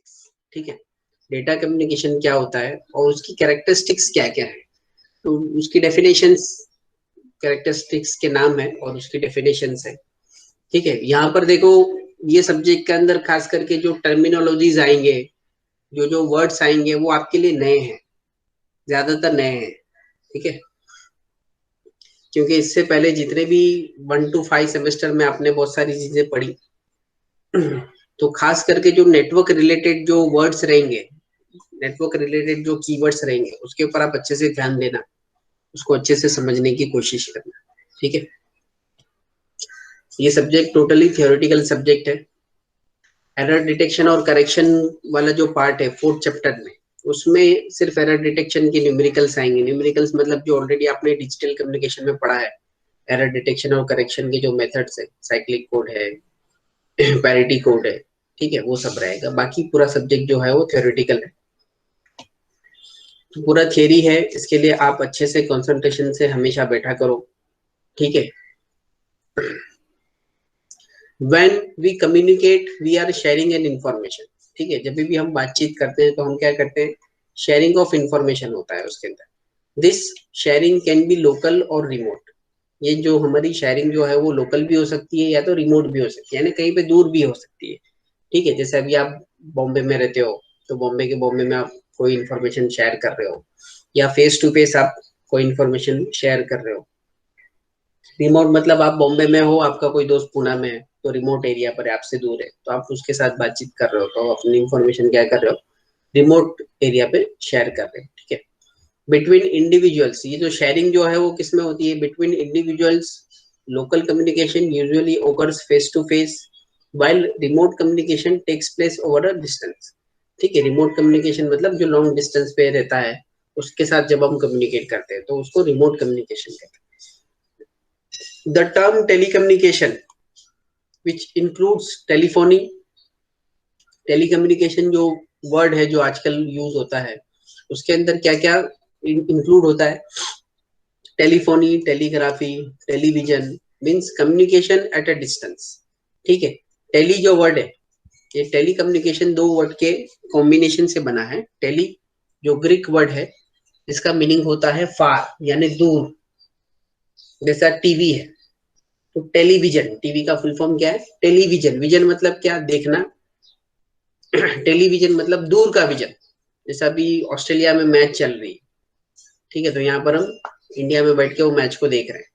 Characteristics, ठीक है। Data communication क्या होता है और उसकी कैरेक्टरिस्टिक्स क्या क्या है, तो उसकी डेफिनेशंस, कैरेक्टरिस्टिक्स के नाम है और उसकी डेफिनेशंस है, ठीक है। यहाँ पर देखो ये सब्जेक्ट के अंदर खास करके जो टर्मिनोलॉजीज आएंगे, जो जो वर्ड्स आएंगे वो आपके लिए नए हैं, ज्यादातर नए हैं, ठीक है। क्योंकि इससे पहले जितने भी 1 to 5 सेमेस्टर में आपने बहुत सारी चीजें पढ़ी, तो खास करके जो नेटवर्क रिलेटेड जो वर्ड्स रहेंगे, नेटवर्क रिलेटेड जो कीवर्ड्स रहेंगे, उसके ऊपर आप अच्छे से ध्यान देना, उसको अच्छे से समझने की कोशिश करना, ठीक है। ये सब्जेक्ट टोटली थियोरेटिकल सब्जेक्ट है। एरर डिटेक्शन और करेक्शन वाला जो पार्ट है 4th चैप्टर में, उसमें सिर्फ एरर डिटेक्शन की न्यूमेरिकल्स आएंगे। न्यूमेरिकल्स मतलब जो ऑलरेडी आपने डिजिटल कम्युनिकेशन में पढ़ा है, एरर डिटेक्शन और करेक्शन के जो मेथड्स है, साइक्लिक कोड है, पैरिटी कोड है, ठीक है, वो सब रहेगा। बाकी पूरा सब्जेक्ट जो है वो थियोरेटिकल है, तो पूरा थियरी है। इसके लिए आप अच्छे से कंसंट्रेशन से हमेशा बैठा करो, ठीक है। When we communicate, we are sharing an information, ठीक है। जब भी हम बातचीत करते हैं तो हम क्या करते हैं, शेयरिंग ऑफ इंफॉर्मेशन होता है उसके अंदर। This sharing can be local और रिमोट। ये जो हमारी शेयरिंग जो है वो लोकल भी हो सकती है या तो रिमोट भी हो सकती है, यानी कहीं पे दूर भी हो सकती है, ठीक है। जैसे अभी आप बॉम्बे में रहते हो तो बॉम्बे में आप कोई इन्फॉर्मेशन शेयर कर रहे हो, या फेस टू फेस आप कोई इन्फॉर्मेशन शेयर कर रहे हो। रिमोट मतलब आप बॉम्बे में हो, आपका कोई दोस्त पुणे में है, तो रिमोट एरिया पर है, आपसे दूर है, तो आप उसके साथ बातचीत कर रहे हो, तो अपनी इन्फॉर्मेशन क्या कर रहे हो, रिमोट एरिया पे शेयर कर रहे हैं, ठीक है। बिटवीन इंडिविजुअल्स, ये जो शेयरिंग जो है वो किसमें होती है, between individuals. Local communication usually occurs face to face, while remote communication takes place over a distance, ठीक है। रिमोट कम्युनिकेशन मतलब जो लॉन्ग डिस्टेंस पे रहता है उसके साथ जब हम कम्युनिकेट करते हैं तो उसको रिमोट कम्युनिकेशन कहते हैं। The term telecommunication which includes telephony, telecommunication जो वर्ड है जो आजकल यूज होता है, उसके अंदर क्या क्या इंक्लूड होता है, telephony, telegraphy, television, means communication at a distance, ठीक है। टेली जो वर्ड है, ये टेलीकम्युनिकेशन दो वर्ड के कॉम्बिनेशन से बना है। टेली जो ग्रीक वर्ड है, इसका मीनिंग होता है फार, यानी दूर, जैसा टीवी है तो टेलीविजन, टीवी का फुल फॉर्म क्या है, टेलीविजन। विजन मतलब क्या, देखना। टेलीविजन मतलब दूर का विजन। जैसा अभी ऑस्ट्रेलिया में मैच चल रही है, ठीक है, तो यहाँ पर हम इंडिया में बैठ के वो मैच को देख रहे हैं,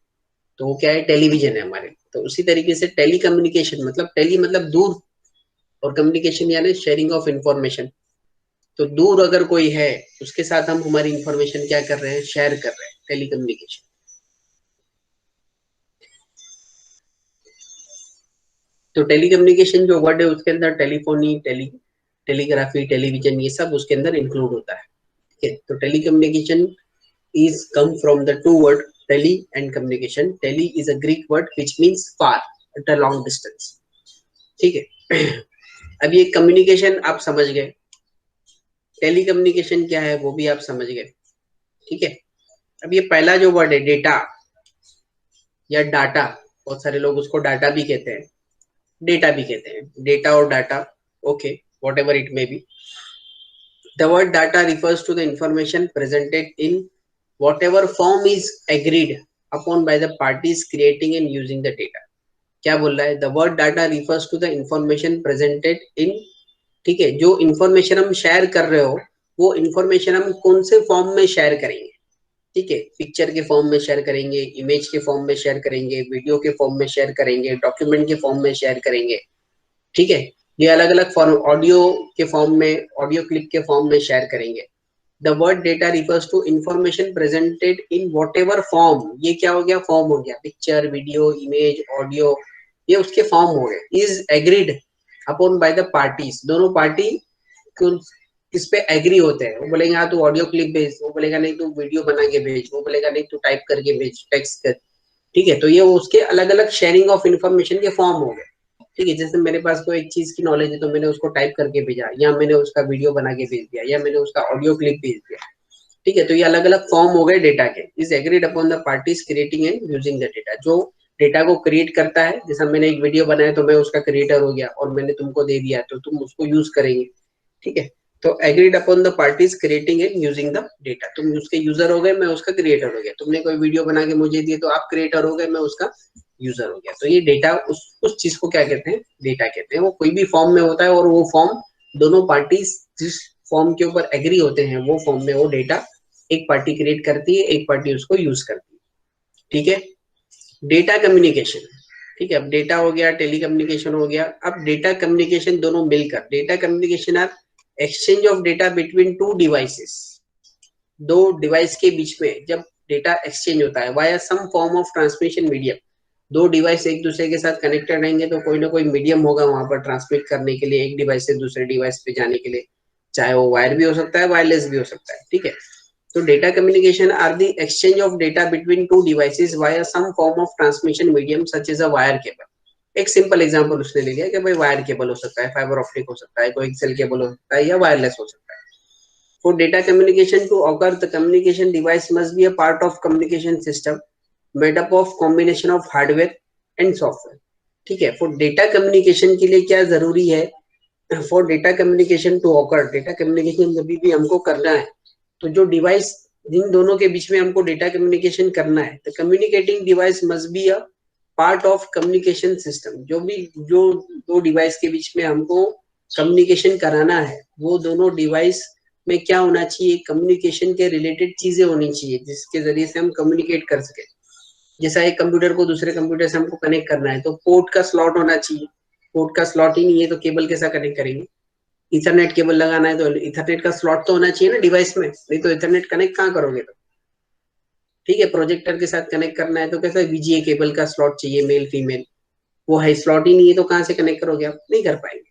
तो वो क्या है, टेलीविजन है हमारे। तो उसी तरीके से टेली कम्युनिकेशन मतलब, टेली मतलब दूर, और कम्युनिकेशन यानी शेयरिंग ऑफ इंफॉर्मेशन। तो दूर अगर कोई है उसके साथ हम हमारी इंफॉर्मेशन क्या कर रहे हैं, शेयर कर रहे हैं, टेली कम्युनिकेशन। तो टेलीकम्युनिकेशन जो वर्ड है उसके अंदर टेलीफोनी, टेलीग्राफी, टेलीविजन, ये सब उसके अंदर इंक्लूड होता है, ठीक है। तो telecommunication is come from the two word tele and communication. Tele is a Greek word which means far, at a long distance, ठीक है। अब ये कम्युनिकेशन आप समझ गए, टेली कम्युनिकेशन क्या है वो भी आप समझ गए, ठीक है। अब ये पहला जो वर्ड है डेटा या डाटा, बहुत सारे लोग उसको डाटा भी कहते हैं, डेटा भी कहते हैं, डेटा और data, okay, what ever it may be. The word data refers to the information presented in whatever form is agreed upon by the parties creating and using the data. क्या बोल रहा है, the word data refers to the information presented in, ठीक है, जो information हम share कर रहे हो वो इंफॉर्मेशन हम कौन से फॉर्म में शेयर करेंगे, ठीक है। पिक्चर के फॉर्म में शेयर करेंगे, इमेज के फॉर्म में शेयर करेंगे, वीडियो के फॉर्म में शेयर करेंगे, डॉक्यूमेंट के फॉर्म में शेयर करेंगे, ठीक है। ये अलग अलग फॉर्म, ऑडियो के फॉर्म में, ऑडियो क्लिप के फॉर्म में शेयर करेंगे। The word data refers to information presented in whatever form, ये क्या हो गया, फॉर्म हो गया, पिक्चर, वीडियो, इमेज, ऑडियो, ये उसके फॉर्म हो गए। Is agreed upon by the parties, दोनों पार्टी किस पे एग्री होते हैं। वो बोलेंगे हाँ तू ऑडियो क्लिप भेज, वो बोलेगा नहीं तू वीडियो बना के भेज, वो बोलेगा नहीं तू टाइप करके भेज, टेक्स्ट कर, ठीक है। तो ये उसके अलग अलग शेयरिंग ऑफ इंफॉर्मेशन के फॉर्म हो गए, ठीक है। जैसे मेरे पास कोई एक चीज की नॉलेज है तो मैंने उसको टाइप करके भेजा, या मैंने उसका वीडियो बना के भेज दिया, या मैंने उसका ऑडियो क्लिप भेज दिया, ठीक है। तो ये अलग अलग फॉर्म हो गए डेटा के। Is agreed upon the parties creating and using the data, जो डेटा को क्रिएट करता है, जैसा मैंने एक वीडियो बनाया तो मैं उसका क्रिएटर हो गया और मैंने तुमको दे दिया तो तुम उसको यूज करेंगे, ठीक है। तो agreed upon the parties creating and using the data, तुम उसके यूजर हो गए, मैं उसका क्रिएटर हो गया, तुमने कोई वीडियो बना के मुझे दिए तो आप क्रिएटर हो गए, मैं उसका यूजर हो गया। तो ये डेटा उस चीज को क्या कहते हैं, डेटा कहते हैं। वो कोई भी फॉर्म में होता है और वो फॉर्म दोनों पार्टीज जिस फॉर्म के ऊपर एग्री होते हैं वो फॉर्म में वो डेटा एक पार्टी क्रिएट करती है, एक पार्टी उसको यूज करती है। ठीक है। डेटा कम्युनिकेशन, ठीक है। अब डेटा हो गया, टेलीकम्युनिकेशन हो गया। अब डेटा कम्युनिकेशन दोनों मिलकर, data communication are exchange of data between two devices, दो डिवाइस के बीच में जब डेटा एक्सचेंज होता है via some form of transmission medium, दो डिवाइस एक दूसरे के साथ कनेक्टेड रहेंगे तो कोई ना कोई मीडियम होगा वहां पर ट्रांसमिट करने के लिए, एक डिवाइस से दूसरे डिवाइस पे जाने के लिए, चाहे वो वायर भी हो सकता है, वायरलेस भी हो सकता है। ठीक है। तो data communication are the exchange of data between two devices via some form of transmission medium such as a wire cable. एक सिंपल एग्जांपल उसने ले लिया कि भाई वायर केबल हो सकता है, फाइबर ऑप्टिक हो सकता है, कोई एक्सेल केबल हो सकता है, या वायरलेस हो सकता है। For data communication to occur, the communication device must be a part of communication system made up of combination of hardware and software. ठीक है। For data communication के लिए क्या जरूरी है, for data communication to occur, data communication जब भी हमको करना है तो जो डिवाइस जिन दोनों के बीच में हमको डेटा कम्युनिकेशन करना है, तो communicating device must be a part of communication system. जो दो डिवाइस के बीच में हमको कम्युनिकेशन कराना है वो दोनों डिवाइस में क्या होना चाहिए, कम्युनिकेशन के रिलेटेड चीजें होनी चाहिए जिसके जरिए से हम कम्युनिकेट कर सके। जैसा एक कंप्यूटर को दूसरे कंप्यूटर से हमको कनेक्ट करना है तो पोर्ट का स्लॉट होना चाहिए, पोर्ट का स्लॉट ही नहीं है तो केबल कैसा कनेक्ट करेंगे। इथरनेट केबल लगाना है तो इथरनेट का स्लॉट तो होना चाहिए ना डिवाइस में, नहीं तो इथरनेट कनेक्ट कहाँ करोगे। तो ठीक है, प्रोजेक्टर के साथ कनेक्ट करना है तो कैसा वीजीए केबल का स्लॉट चाहिए, मेल फीमेल, वो है स्लॉट ही नहीं है तो कहाँ से कनेक्ट करोगे, आप नहीं कर पाएंगे।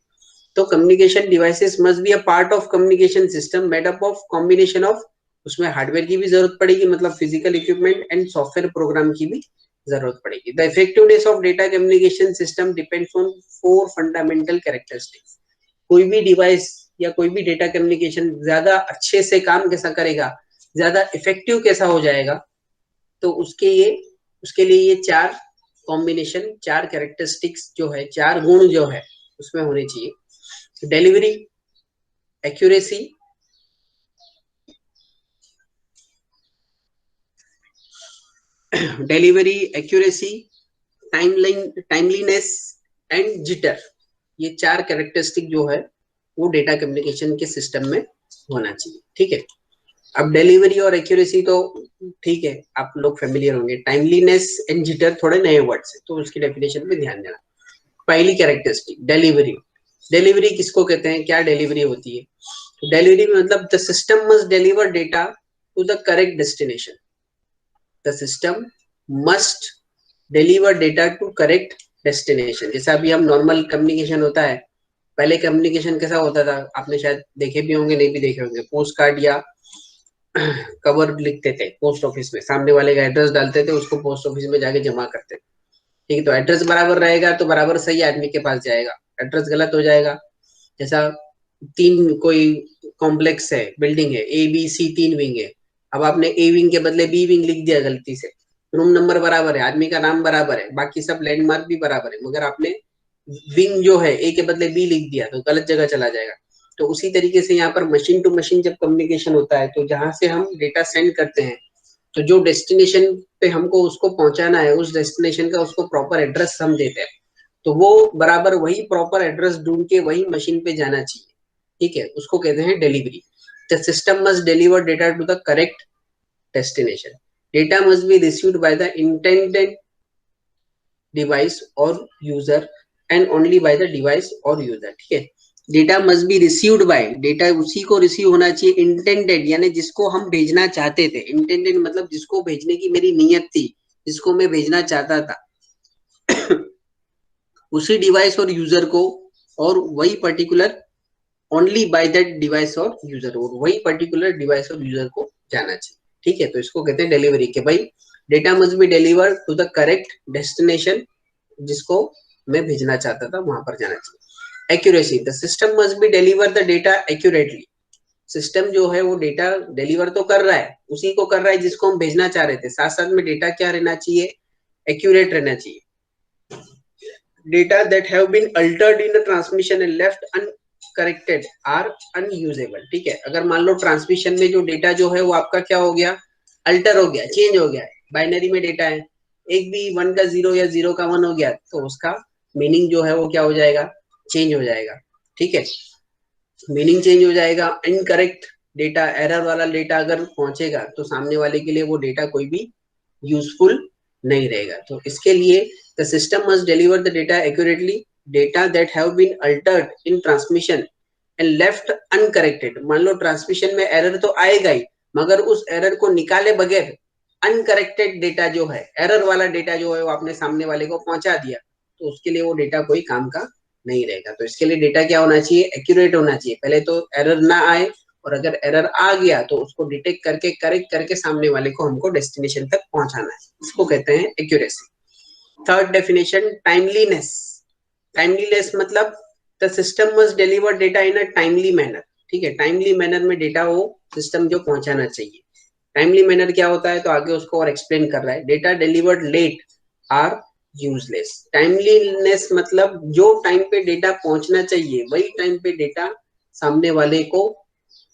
तो communication devices must be a part of communication system made up of combination of, उसमें हार्डवेयर की भी जरूरत पड़ेगी मतलब physical equipment, and software program की भी जरूरत पड़ेगी। The effectiveness of data communication system depends on four fundamental characteristics. कोई भी डिवाइस या कोई भी डेटा कम्युनिकेशन ज्यादा अच्छे से काम कैसा करेगा, ज्यादा इफेक्टिव कैसा हो जाएगा, तो उसके लिए ये चार कॉम्बिनेशन, चार कैरेक्टरिस्टिक्स जो है, चार गुण जो है उसमें होने चाहिए। Delivery, accuracy, delivery accuracy, timeliness and jitter, ये चार कैरेक्टरिस्टिक जो है वो डेटा कम्युनिकेशन के सिस्टम में होना चाहिए। ठीक है। अब डिलीवरी और एक्यूरेसी तो ठीक है, आप लोग फेमिलियर होंगे। टाइमलीनेस एंड जिटर थोड़े नए वर्ड्स है तो उसकी डेफिनेशन पे ध्यान देना। पहली कैरेक्टरिस्टिक डिलीवरी, डिलीवरी किसको कहते हैं, क्या डिलीवरी होती है। डिलीवरी मतलब the system must deliver data to the correct destination, the system must deliver data to correct destination. जैसा अभी हम नॉर्मल कम्युनिकेशन होता है, पहले कम्युनिकेशन कैसा होता था आपने शायद देखे भी होंगे, नहीं भी देखे होंगे, पोस्ट कार्ड या कवर लिखते थे पोस्ट ऑफिस में, सामने वाले का एड्रेस डालते थे, उसको पोस्ट ऑफिस में जाके जमा करते थे। ठीक है। तो एड्रेस बराबर रहेगा तो बराबर सही आदमी के पास जाएगा, एड्रेस गलत हो जाएगा, जैसा तीन कोई कॉम्प्लेक्स है, बिल्डिंग है, ए बी सी तीन विंग है, अब आपने ए विंग के बदले बी विंग लिख दिया गलती से, रूम नंबर बराबर है, आदमी का नाम बराबर है, बाकी सब लैंडमार्क भी बराबर है, मगर आपने विंग जो है ए के बदले बी लिख दिया तो गलत जगह चला जाएगा। तो उसी तरीके से यहाँ पर मशीन टू मशीन जब कम्युनिकेशन होता है तो जहां से हम डेटा सेंड करते हैं तो जो डेस्टिनेशन पे हमको उसको पहुंचाना है उस डेस्टिनेशन का उसको प्रॉपर एड्रेस हम देते हैं, तो वो बराबर वही प्रॉपर एड्रेस ढूंढ के वही मशीन पे जाना चाहिए। ठीक है, उसको कहते हैं delivery. The system must deliver data to the correct destination. Data must be received by the intended device or user and only by the device or user. ठीक है, data must be received by, data उसी को receive होना चाहिए intended, यानी जिसको हम भेजना चाहते थे। इंटेंडेड मतलब जिसको भेजने की मेरी नीयत थी, जिसको मैं भेजना चाहता था उसी डिवाइस और यूजर को, और वही particular only by that device और यूजर, और वही पर्टिकुलर डिवाइस और यूजर को जाना चाहिए। ठीक है, तो इसको कहते हैं डिलीवरी के भाई data must be delivered to the correct destination, जिसको मैं भेजना चाहता था वहां पर जाना चाहिए। Accuracy, the system must be deliver the data accurately, system जो है वो डेटा डिलीवर तो कर रहा है, उसी को कर रहा है जिसको हम भेजना चाह रहे थे, साथ साथ में डेटा क्या रहना चाहिए, एक्यूरेट रहना चाहिए। Data that have been altered in the transmission and left corrected or unusable. ठीक है, अगर मान लो ट्रांसमिशन में जो डेटा जो है वो आपका क्या हो गया, अल्टर हो गया, चेंज हो गया है, बाइनरी में डेटा है, एक भी 1 का 0 या 0 का 1 हो गया तो उसका मीनिंग जो है वो क्या हो जाएगा, चेंज हो जाएगा। ठीक है, मीनिंग चेंज हो जाएगा। इनकरेक्ट डेटा, एरर वाला डेटा अगर पहुंचेगा तो सामने वाले के लिए वो डेटा कोई भी यूजफुल नहीं रहेगा। तो इसके लिए the system must deliver the data accurately, data that have been altered in transmission and left uncorrected. मान लो ट्रांसमिशन में एरर तो आएगा ही, मगर उस एरर को निकाले बगैर अनकरेक्टेड डेटा जो है, एरर वाला डेटा जो है वो आपने सामने वाले को पहुंचा दिया, तो उसके लिए वो डेटा कोई काम का नहीं रहेगा। तो इसके लिए डेटा क्या होना चाहिए, एक्यूरेट होना चाहिए। पहले तो एरर ना आए, और अगर एरर आ गया तो उसको डिटेक्ट करके करेक्ट करके सामने वाले को हमको डेस्टिनेशन तक पहुंचाना है, इसको कहते हैं accuracy. Third definition, timeliness. Timeliness मतलब the system must deliver data in a timely manner. ठीक है, टाइमली मैनर में डेटा वो सिस्टम जो पहुंचाना चाहिए। टाइमली मैनर क्या होता है, तो आगे उसको और एक्सप्लेन कर रहा है। Data delivered late or useless. Timeliness मतलब जो टाइम पे डेटा पहुंचना चाहिए वही टाइम पे डेटा सामने वाले को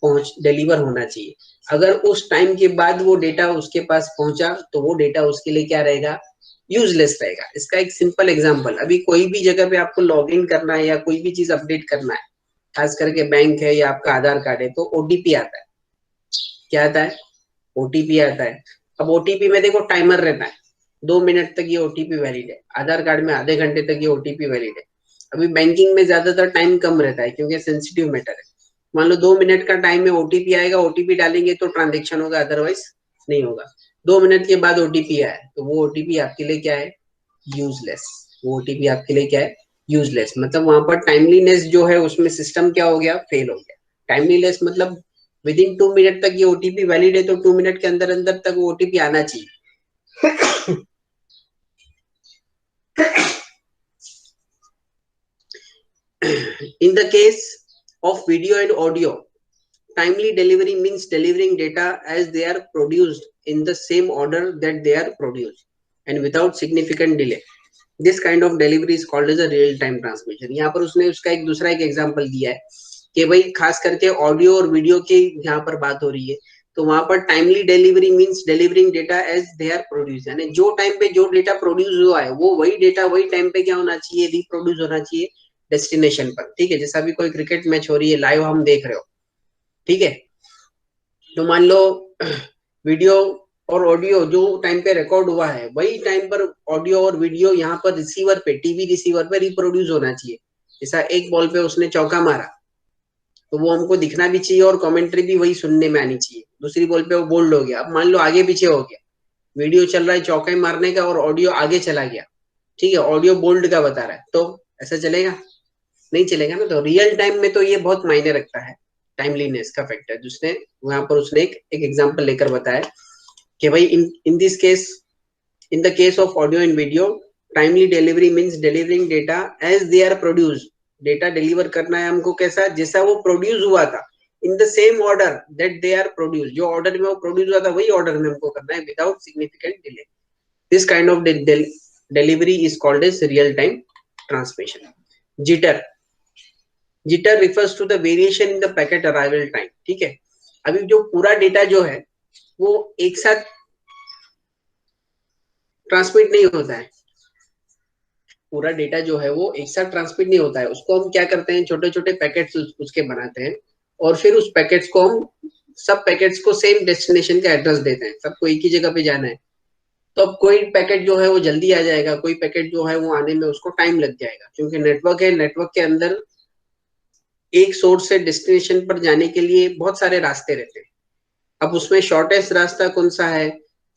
पहुंच डिलीवर होना चाहिए। अगर उस टाइम के बाद वो डेटा उसके पास पहुंचा तो वो डेटा उसके लिए क्या रहेगा, यूजलेस रहेगा। इसका एक सिंपल एग्जांपल, अभी कोई भी जगह पे आपको लॉग इन करना है या कोई भी चीज अपडेट करना है, खास करके बैंक है या आपका आधार कार्ड है, तो ओटीपी आता है। क्या आता है, ओटीपी आता है। अब ओटीपी में देखो टाइमर रहता है, 2 मिनट तक ये ओटीपी वैलिड है। आधार कार्ड में आधे घंटे तक ये ओटीपी वैलिड है। अभी बैंकिंग में ज्यादातर टाइम कम रहता है क्योंकि सेंसिटिव मैटर है। मान लो 2 मिनट का टाइम में ओटीपी आएगा, ओटीपी डालेंगे तो ट्रांजेक्शन होगा, अदरवाइज नहीं होगा। 2 मिनट के बाद ओटीपी आया तो वो ओटीपी आपके लिए क्या है, यूजलेस। वो ओटीपी आपके लिए क्या है, यूजलेस। मतलब वहां पर टाइमलीनेस जो है उसमें सिस्टम क्या हो गया, फेल हो गया। टाइमलीनेस मतलब विद इन 2 मिनट तक ये ओटीपी वैलिड है तो 2 मिनट के अंदर अंदर तक वो ओटीपी आना चाहिए। In the case of video and audio, timely delivery means delivering data as they are produced in the same order that they are produced and without significant delay. This kind of delivery is called as a real time transmission. यहाँ पर उसने उसका एक दूसरा एक example दिया है कि भाई खास करके ऑडियो और वीडियो की यहाँ पर बात हो रही है, तो वहां पर timely delivery means delivering data as they are produce, यानी जो टाइम पे जो डेटा प्रोड्यूस हुआ है वो वही डेटा वही टाइम पे क्या होना चाहिए, रिप्रोड्यूस होना चाहिए डेस्टिनेशन पर। ठीक है, जैसा भी कोई क्रिकेट मैच हो रही है, लाइव हम देख रहे हो, ठीक है, तो मान लो वीडियो और ऑडियो जो टाइम पे रिकॉर्ड हुआ है वही टाइम पर ऑडियो और वीडियो यहाँ पर रिसीवर पे, टीवी रिसीवर पे रिप्रोड्यूस होना चाहिए। जैसा एक बॉल पे उसने चौका मारा तो वो हमको दिखना भी चाहिए और कमेंट्री भी वही सुनने में आनी चाहिए। दूसरी बॉल पे वो बोल्ड हो गया, अब मान लो आगे पीछे हो गया, वीडियो चल रहा है चौका मारने का और ऑडियो आगे चला गया, ठीक है, ऑडियो बोल्ड का बता रहा है, तो ऐसा चलेगा, नहीं चलेगा ना। तो रियल टाइम में तो ये बहुत मायने रखता है, टाइमलीनेस का फैक्टर, जिसने वहां पर उसने एक एग्जांपल लेकर बताया कि भाई in this case, in the case of audio and video, timely delivery means delivering data as they are produced. Data deliver करना है हमको कैसा, जैसा वो प्रोड्यूस हुआ था, in the same order that they are produce, जो ऑर्डर में वो प्रोड्यूस हुआ था वही ऑर्डर में हमको करना है without significant delay. This kind of delivery is called as real time transmission. Jitter, jitter refers to the variation in the packet arrival time. ठीक है, अभी जो पूरा डेटा जो है वो एक साथ ट्रांसमिट नहीं होता है, पूरा डेटा जो है वो एक साथ ट्रांसमिट नहीं होता है, उसको हम क्या करते हैं, छोटे छोटे पैकेट्स उसके बनाते हैं और फिर उस पैकेट्स को हम, सब पैकेट्स को सेम डेस्टिनेशन का एड्रेस देते हैं, सबको एक ही जगह पे जाना है। तो अब कोई पैकेट जो है वो जल्दी आ जाएगा, कोई पैकेट जो है वो आने में उसको टाइम लग जाएगा, क्योंकि नेटवर्क है, नेटवर्क के अंदर एक सोर्स से डेस्टिनेशन पर जाने के लिए बहुत सारे रास्ते रहते हैं। अब उसमें शॉर्टेस्ट रास्ता कौन सा है,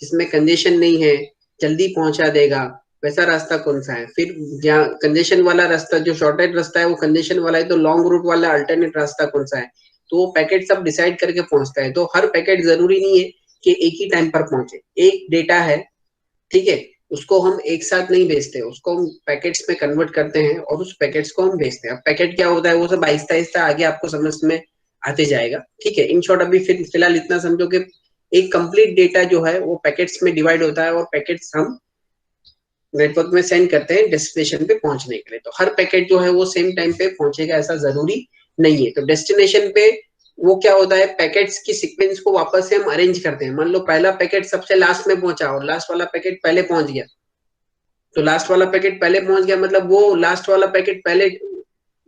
जिसमें कंजेशन नहीं है, जल्दी पहुंचा देगा, वैसा रास्ता कौन सा है। फिर जहाँ कंजेशन वाला रास्ता, जो शॉर्टेस्ट रास्ता है वो कंजेशन वाला है, तो लॉन्ग रूट वाला अल्टरनेट रास्ता कौन सा है, तो वो पैकेट सब डिसाइड करके पहुंचता है। तो हर पैकेट जरूरी नहीं है कि एक ही टाइम पर पहुंचे, एक डेटा है, ठीक है, उसको हम एक साथ नहीं भेजते, उसको हम पैकेट्स में कन्वर्ट करते हैं और उस पैकेट्स को हम भेजते हैं। अब पैकेट क्या होता है वो सब आहिस्ता आहिस्ता आगे आपको समझ में आते जाएगा। ठीक है, इन शॉर्ट अभी फिर फिलहाल इतना समझो कि एक कंप्लीट डेटा जो है वो पैकेट्स में डिवाइड होता है और पैकेट्स हम नेटवर्क में सेंड करते हैं डेस्टिनेशन पे पहुंचने के लिए। तो हर पैकेट जो है वो सेम टाइम पे पहुंचेगा ऐसा जरूरी नहीं है। तो डेस्टिनेशन पे वो क्या होता है, पैकेट्स की सीक्वेंस को वापस से हम अरेंज करते हैं। मान लो पहला पैकेट सबसे लास्ट में पहुंचा और लास्ट वाला पैकेट पहले पहुंच गया, तो लास्ट वाला पैकेट पहले पहुंच गया मतलब वो लास्ट वाला पैकेट पहले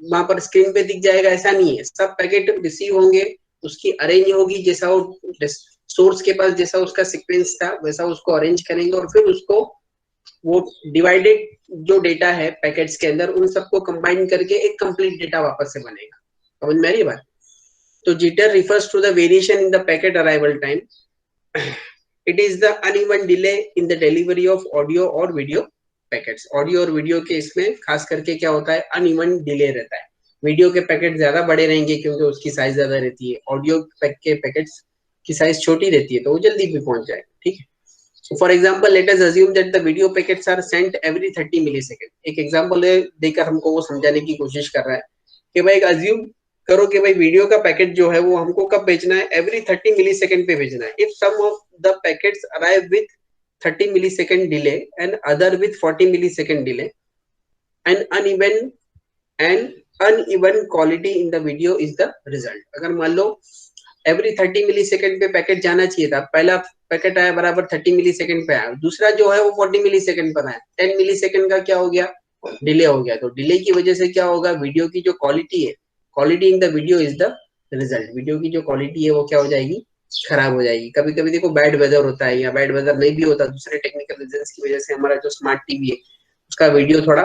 वहां पर स्क्रीन पे दिख जाएगा, ऐसा नहीं है। सब पैकेट रिसीव होंगे, उसकी अरेंज होगी, जैसा वो सोर्स के पास जैसा उसका सीक्वेंस था वैसा उसको अरेंज करेंगे और फिर उसको वो डिवाइडेड जो डेटा है पैकेट्स के अंदर उन सबको कंबाइन करके एक कंप्लीट डेटा वापस से बनेगा। समझ में आ रही है बात? तो jitter refers to the variation in the packet arrival time. It is the uneven delay in the delivery of audio और वीडियो पैकेट्स। ऑडियो और वीडियो के इसमें खास करके क्या होता है, अनइवन डिले रहता है। वीडियो के पैकेट ज्यादा बड़े रहेंगे क्योंकि उसकी साइज ज्यादा रहती है, ऑडियो के पैकेट्स की साइज छोटी रहती है तो वो जल्दी भी पहुंच जाएगा। ठीक है, so for example let us assume that the video packets are sent every 30 millisecond. एक एग्जांपल देकर हमको वो समझाने की कोशिश कर रहा है कि भाई अज्यूम करो कि भाई वीडियो का पैकेट जो है वो हमको कब भेजना है, एवरी 30 मिलीसेकंड पे भेजना है। If some of the packets arrive with 30 millisecond delay and other with 40 millisecond delay and uneven quality in the video is the result. अगर मान लो एवरी 30 मिलीसेकंड पे पैकेट जाना चाहिए था, पहला पैकेट आया बराबर 30 मिलीसेकंड पे आया, दूसरा जो है वो 40 मिलीसेकंड पर आया, 10 मिलीसेकंड का क्या हो गया, डिले हो गया। तो डिले की वजह से क्या होगा, वीडियो की जो क्वालिटी है, quality in the video is the result. Video की जो क्वालिटी है वो क्या हो जाएगी, खराब हो जाएगी। कभी कभी देखो बैड वेदर होता है या बैड वेदर नहीं भी होता, दूसरे टेक्निकल रीजंस की वजह से हमारा जो स्मार्ट टीवी है उसका वीडियो थोड़ा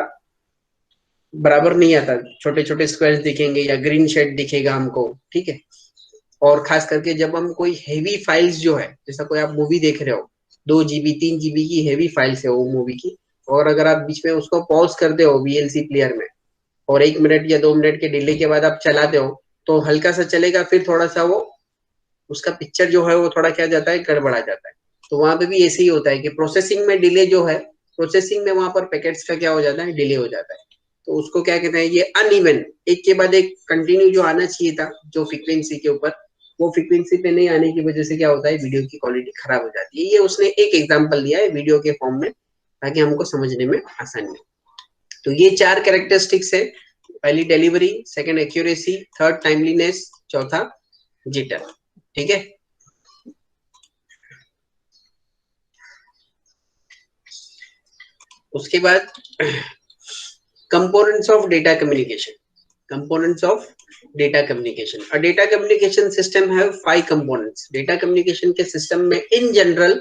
बराबर नहीं आता, छोटे छोटे स्क्वायर्स दिखेंगे या ग्रीन शेड दिखेगा हमको। ठीक है, और खास करके जब हम कोई हेवी फाइल्स जो है, जैसा कोई आप मूवी देख रहे हो 2 GB 3 GB की हेवी फाइल्स है वो मूवी की, और अगर आप बीच में उसको पॉज करते हो VLC प्लेयर में और 1 मिनट या 2 मिनट के डिले के बाद आप चलाते हो तो हल्का सा चलेगा, फिर थोड़ा सा वो उसका पिक्चर जो है वो थोड़ा क्या जाता है, गड़बड़ा जाता है। तो वहां पे भी ऐसे ही होता है कि प्रोसेसिंग में डिले जो है, प्रोसेसिंग में वहां पर पैकेट्स का क्या हो जाता है, डिले हो जाता है। तो उसको क्या कहते हैं, ये अनइवन, एक के बाद एक कंटिन्यू जो आना चाहिए था जो फ्रीक्वेंसी के ऊपर, वो फ्रीक्वेंसी पे नहीं आने की वजह से क्या होता है, वीडियो की क्वालिटी खराब हो जाती है। ये उसने एक एग्जांपल दिया है वीडियो के फॉर्म में ताकि हमको समझने में आसानी हो। तो ये 4 कैरेक्टरिस्टिक्स है, पहली delivery, second accuracy, third timeliness, चौथा जिटर। ठीक है, उसके बाद components of data communication. Components of data communication. A data communication system have 5 components. Data communication के सिस्टम में इन जनरल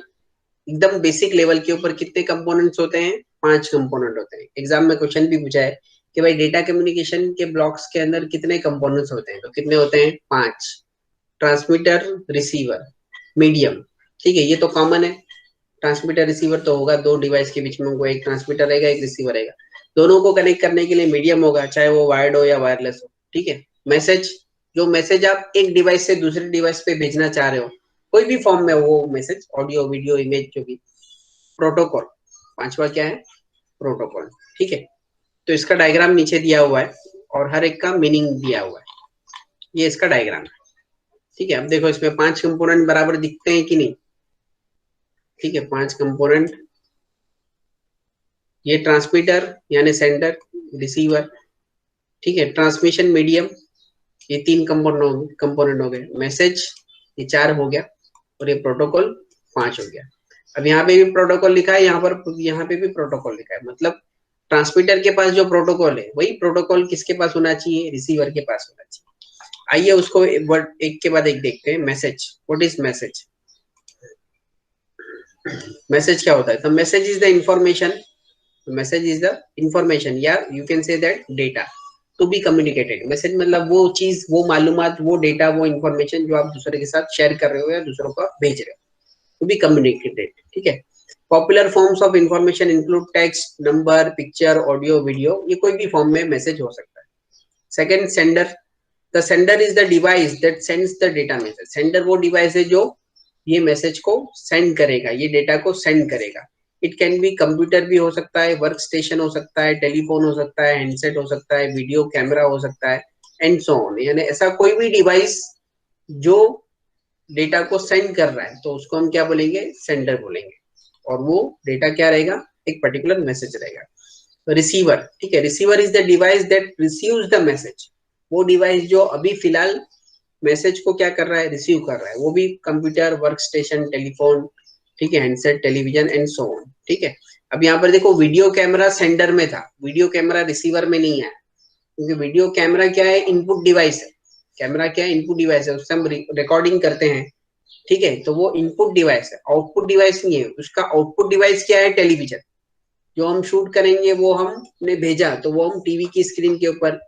एकदम बेसिक लेवल के ऊपर कितने कंपोनेंट्स होते हैं, 5 कंपोनेंट होते हैं। एग्जाम में क्वेश्चन भी पूछा है कि भाई डेटा कम्युनिकेशन के ब्लॉक्स के अंदर कितने कंपोनेंट्स होते हैं, तो कितने होते हैं, 5। Transmitter, receiver, medium. ठीक है, ये तो कॉमन है, ट्रांसमीटर रिसीवर तो होगा, 2 डिवाइस के बीच में उनको एक ट्रांसमीटर रहेगा एक रिसीवर रहेगा। दोनों को कनेक्ट करने के लिए मीडियम होगा, चाहे वो वायर्ड हो या वायरलेस हो। ठीक है, मैसेज, जो मैसेज आप एक डिवाइस से दूसरे डिवाइस पे भेजना चाह रहे हो, कोई भी फॉर्म में वो मैसेज, ऑडियो वीडियो इमेज जो भी। प्रोटोकॉल, 5वां क्या है, प्रोटोकॉल। ठीक है, तो इसका डायग्राम नीचे दिया हुआ है और हर एक का मीनिंग दिया हुआ है, ये इसका डायग्राम है। ठीक है, अब देखो इसमें 5 कंपोनेंट बराबर दिखते हैं कि नहीं। ठीक है, 5 कंपोनेंट, ये ट्रांसमीटर यानी सेंडर, रिसीवर। ठीक है, ट्रांसमिशन मीडियम, ये 3 कंपोनेंट हो गए। मैसेज ये 4 हो गया और ये प्रोटोकॉल 5 हो गया। अब यहाँ पे भी प्रोटोकॉल लिखा है, यहाँ पे भी प्रोटोकॉल लिखा है, मतलब ट्रांसमीटर के पास जो प्रोटोकॉल है वही प्रोटोकॉल किसके पास होना चाहिए, रिसीवर के पास होना चाहिए। आइए उसको एक के बाद एक देखते हैं। Message, what is message? Message क्या होता है? तो message is the information, message is the information या you can say that data to be communicated. Message मतलब वो चीज, वो मालूमात, वो डेटा, वो इंफॉर्मेशन जो आप दूसरे के साथ शेयर कर रहे हो या दूसरों को भेज रहे हो, टू बी कम्युनिकेटेड। ठीक है, popular forms of information include text, number, picture, audio, video, ये कोई भी फॉर्म में मैसेज हो सकता है। Second, sender. The sender is the device that sends the data message. Sender वो डिवाइस है जो ये मैसेज को सेंड करेगा, ये डेटा को सेंड करेगा। इट कैन बी कंप्यूटर भी हो सकता है, वर्क स्टेशन हो सकता है, टेलीफोन हो सकता है, हैंडसेट हो सकता है, वीडियो कैमरा हो सकता है, एंड सो ऑन। यानी ऐसा कोई भी डिवाइस जो डेटा को सेंड कर रहा है तो उसको हम क्या बोलेंगे, सेंडर बोलेंगे, और वो डेटा क्या रहेगा, एक पर्टिकुलर मैसेज रहेगा। रिसीवर, ठीक है, receiver is the device that receives the message. वो डिवाइस जो अभी फिलहाल मैसेज को क्या कर रहा है, रिसीव कर रहा है, वो भी कंप्यूटर, वर्क स्टेशन, टेलीफोन, ठीक है, handset, television and so on, ठीक है। अब यहाँ पर देखो वीडियो कैमरा सेंडर में था, वीडियो कैमरा रिसीवर में नहीं आया, क्योंकि वीडियो कैमरा क्या है, इनपुट डिवाइस है। कैमरा क्या है, इनपुट डिवाइस है, उससे हम रिकॉर्डिंग करते हैं, ठीक है, तो वो इनपुट डिवाइस है, आउटपुट डिवाइस नहीं है। उसका आउटपुट डिवाइस क्या है, टेलीविजन। जो हम शूट करेंगे वो हमने भेजा तो वो हम टीवी की स्क्रीन के ऊपर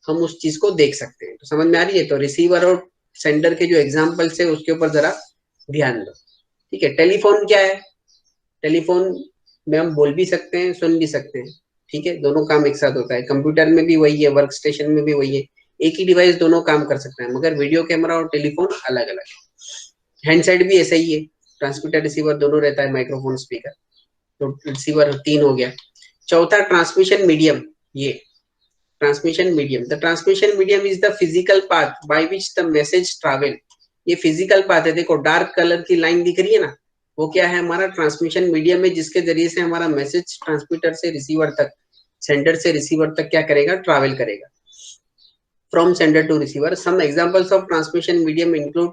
हम उस चीज को देख सकते हैं। तो समझ में आ रही है। तो रिसीवर और सेंडर के जो एग्जाम्पल्स है उसके ऊपर जरा ध्यान दो, ठीक है। टेलीफोन क्या है, टेलीफोन में हम बोल भी सकते हैं, सुन भी सकते हैं, ठीक है, दोनों काम एक साथ होता है। कंप्यूटर में भी वही है, वर्क स्टेशन में भी वही है, एक ही डिवाइस दोनों काम कर सकता है, मगर वीडियो कैमरा और टेलीफोन अलग अलग है। हैंडसेट भी ऐसा ही है, ट्रांसमीटर रिसीवर दोनों रहता है, माइक्रोफोन स्पीकर, तो रिसीवर 3 हो गया। चौथा ट्रांसमिशन मीडियम, ये transmission medium, the transmission medium is the physical path by which the message travel. ये फिजिकल पाथ है, देखो डार्क कलर की लाइन दिख रही है ना, वो क्या है, हमारा ट्रांसमिशन मीडियम है, जिसके जरिए से हमारा मैसेज ट्रांसमीटर से रिसीवर तक, सेंडर से रिसीवर तक क्या करेगा, ट्रैवल करेगा। From sender to receiver, some examples of transmission medium include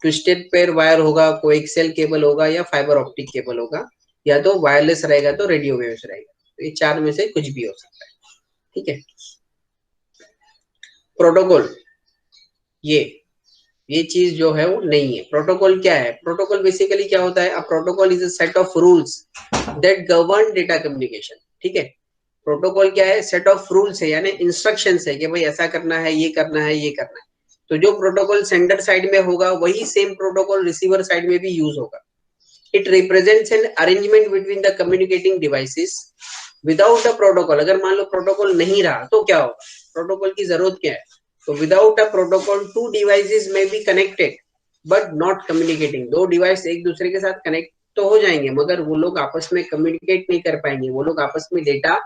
twisted pair wire होगा, कोएक्सियल केबल होगा, या फाइबर ऑप्टिक केबल होगा, या तो वायरलेस रहेगा तो रेडियो वेव्स रहेगा। तो ये चार में से कुछ भी हो सकता है, ठीक है। प्रोटोकॉल, ये चीज जो है वो नहीं है। प्रोटोकॉल क्या है, प्रोटोकॉल बेसिकली क्या होता है, a protocol is a set of rules that govern data communication, ठीक है। प्रोटोकॉल क्या है, सेट ऑफ रूल्स है, यानी इंस्ट्रक्शंस है कि भाई ऐसा करना है, ये करना है, ये करना है। तो जो प्रोटोकॉल सेंडर साइड में होगा वही सेम प्रोटोकॉल रिसीवर साइड में भी यूज होगा। It represents an arrangement between the communicating devices without a protocol. अगर मान लो प्रोटोकॉल नहीं रहा तो क्या होगा, प्रोटोकॉल की जरूरत क्या है, तो without a protocol two devices में be connected but not communicating. दो डिवाइस एक दूसरे के साथ कनेक्ट तो हो जाएंगे मगर वो लोग आपस में कम्युनिकेट नहीं कर पाएंगे, वो लोग आपस में डेटा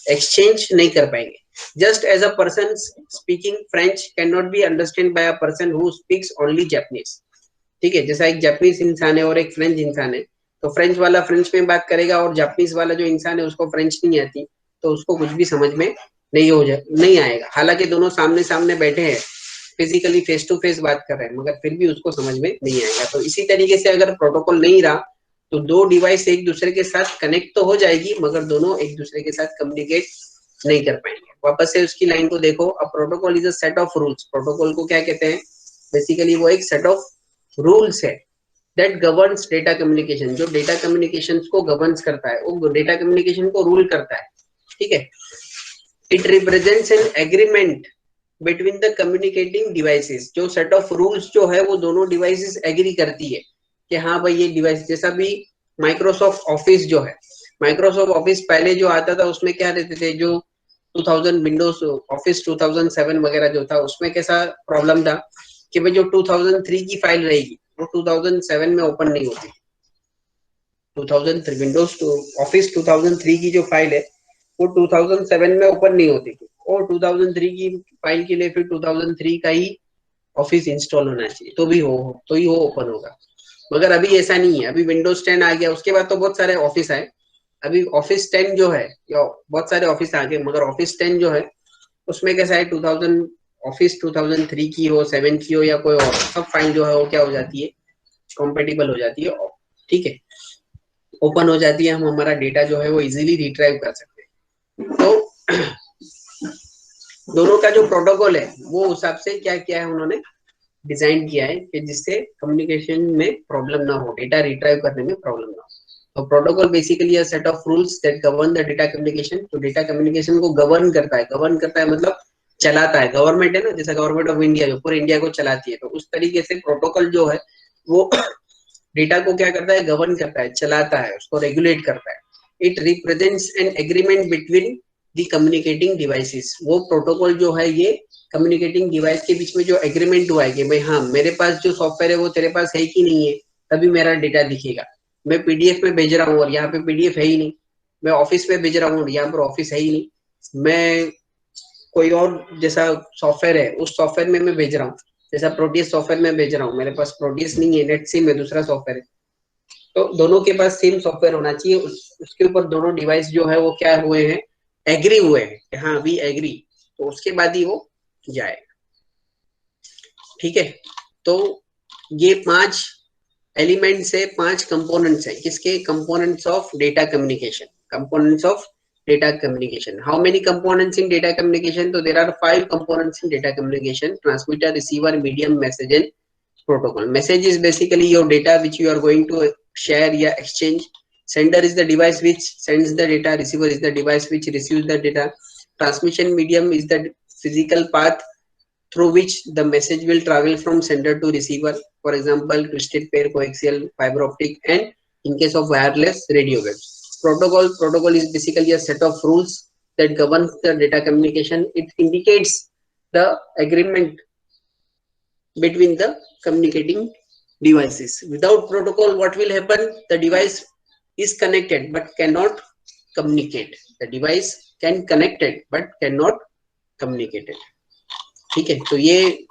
एक्सचेंज नहीं कर पाएंगे। Just as a person speaking French can not be understand by a person who speaks only Japanese, ठीक है। जैसा एक जापानीज इंसान है और एक फ्रेंच इंसान है, तो फ्रेंच वाला फ्रेंच में बात करेगा और जापानीज वाला जो इंसान है उसको फ्रेंच नहीं आती, तो उसको कुछ भी समझ में नहीं आएगा। हालांकि दोनों सामने सामने बैठे हैं, फिजिकली फेस टू फेस बात कर रहे हैं, मगर फिर भी उसको समझ में नहीं आएगा। तो इसी तरीके से अगर प्रोटोकॉल नहीं रहा तो दो डिवाइस एक दूसरे के साथ कनेक्ट तो हो जाएगी मगर दोनों एक दूसरे के साथ कम्युनिकेट नहीं कर पाएंगे। वापस से उसकी लाइन को देखो, a protocol is a set of rules. Protocol को क्या कहते हैं, बेसिकली वो एक सेट ऑफ रूल्स है दैट गवर्न्स डेटा कम्युनिकेशन, जो डेटा कम्युनिकेशन को गवर्न्स करता है, वो डेटा कम्युनिकेशन को रूल करता है, ठीक है। It represents an agreement between the communicating devices. जो सेट ऑफ रूल्स जो है वो दोनों डिवाइसेस एग्री करती है कि हाँ भाई ये डिवाइस, जैसा भी माइक्रोसॉफ्ट ऑफिस जो है, माइक्रोसॉफ्ट ऑफिस पहले जो आता था उसमें क्या रहते थे, जो 2000 विंडोज ऑफिस 2007 वगैरह जो था उसमें कैसा प्रॉब्लम था कि भाई जो 2003 की फाइल रहेगी वो 2007 में ओपन नहीं होती। 2003 विंडोज ऑफिस 2003 की जो फाइल है वो 2007 में ओपन नहीं होती थी, और 2003 की फाइल के लिए फिर 2003 का ही ऑफिस इंस्टॉल होना चाहिए तो ही वो ओपन होगा। मगर अभी ऐसा नहीं है, अभी विंडोज 10 आ गया, उसके बाद तो बहुत सारे ऑफिस आए। अभी ऑफिस 10 जो है, या बहुत सारे ऑफिस आ गए, मगर ऑफिस 10 जो है उसमें कैसा है, 2000 ऑफिस 2003 की हो, 7 की हो या कोई और, सब फाइल जो है वो क्या हो जाती है, कंपेटिबल हो जाती है, ठीक है, ओपन हो जाती है। हम हमारा डेटा जो है वो इजीली रिट्राइव कर सकते हैं। तो दोनों का जो प्रोटोकॉल है वो हिसाब से क्या किया है उन्होंने, डिजाइन किया है कि जिससे कम्युनिकेशन में प्रॉब्लम ना हो, डेटा रिट्राइव करने में प्रॉब्लम ना हो। तो protocol basically a set of rules that govern the data communication. तो डेटा कम्युनिकेशन को गवर्न करता है, गवर्न करता है मतलब चलाता है। गवर्नमेंट है ना, जैसा गवर्नमेंट ऑफ इंडिया जो पूरे इंडिया को चलाती है, तो उस तरीके से प्रोटोकॉल जो है वो डेटा को क्या करता है, गवर्न करता है, चलाता है, उसको रेगुलेट करता है। It represents an agreement between the communicating devices. वो प्रोटोकॉल जो है ये कम्युनिकेटिंग डिवाइस के बीच में जो एग्रीमेंट हुआ है कि भाई हाँ मेरे पास जो सॉफ्टवेयर है वो तेरे पास है कि नहीं है, तभी मेरा डेटा दिखेगा। मैं पीडीएफ में भेज रहा हूँ और यहाँ पे पीडीएफ है ही नहीं, मैं ऑफिस में भेज रहा हूँ और यहाँ पर ऑफिस है ही नहीं, मैं कोई और जैसा सॉफ्टवेयर है उस सॉफ्टवेयर में मैं भेज रहा हूँ, जैसा प्रोटियस सॉफ्टवेयर में भेज रहा हूँ, मेरे पास प्रोटियस नहीं है, नेट सिम है, दूसरा सॉफ्टवेयर है, तो दोनों के पास सेम सॉफ्टवेयर होना चाहिए। उसके ऊपर दोनों डिवाइस जो है वो क्या हुए हैं, एग्री हुए हैं कि हाँ वी एग्री, तो उसके बाद ही वो जाएगा। ठीक है, तो ये 5 एलिमेंट्स है, 5 कंपोनेंट्स है किसके, components of data communication, components of data communication. How many components in data communication? So there are 5 components in data communication: transmitter, receiver, medium, message and protocol. Message is basically your data which you are going to share या exchange. Sender is the device which sends the data, receiver is the device which receives the data. Transmission medium is the physical path through which the message will travel from sender to receiver, for example twisted pair, coaxial, fiber optic, and in case of wireless, radio waves. Protocol is basically a set of rules that governs the data communication. It indicates the agreement between the communicating devices. Without protocol, what will happen, the device is connected but cannot communicate. The device can connect it but cannot communicate it. ठीक है, तो ये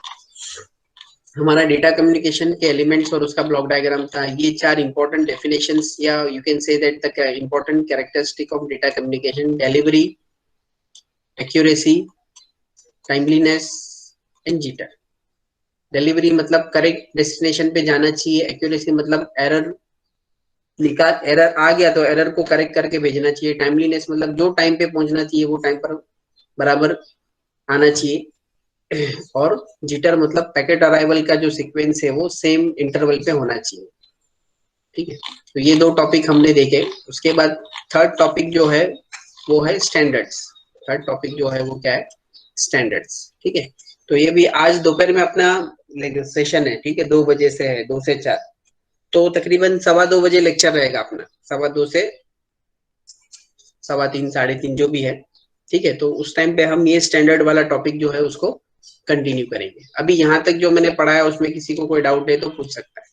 हमारा data communication के elements और उसका block diagram था। ये 4 इंपॉर्टेंट डेफिनेशंस या you can say that the important characteristic of data communication: delivery, accuracy, timeliness and jitter. Delivery मतलब करेक्ट डेस्टिनेशन पे जाना चाहिए, एक्यूरेसी मतलब एरर आ गया तो एरर को करेक्ट करके भेजना चाहिए, टाइमलीनेस मतलब जो टाइम पे पहुंचना चाहिए वो टाइम पर बराबर आना चाहिए, और जिटर मतलब पैकेट अराइवल का जो सीक्वेंस है वो सेम इंटरवल पे होना चाहिए। ठीक है, तो ये 2 टॉपिक हमने देखे। उसके बाद थर्ड टॉपिक जो है वो है स्टैंडर्ड्स। थर्ड टॉपिक जो है वो क्या है, स्टैंडर्ड्स। ठीक है, तो ये भी आज दोपहर में अपना सेशन है। ठीक है, 2 बजे से है, 2 से 4, तो तकरीबन 2:15 बजे लेक्चर रहेगा अपना, 2:15 से 3:15, 3:30 जो भी है। ठीक है, तो उस टाइम पे हम ये स्टैंडर्ड वाला टॉपिक जो है उसको कंटिन्यू करेंगे। अभी यहाँ तक जो मैंने पढ़ाया उसमें किसी को कोई डाउट है तो पूछ सकता है।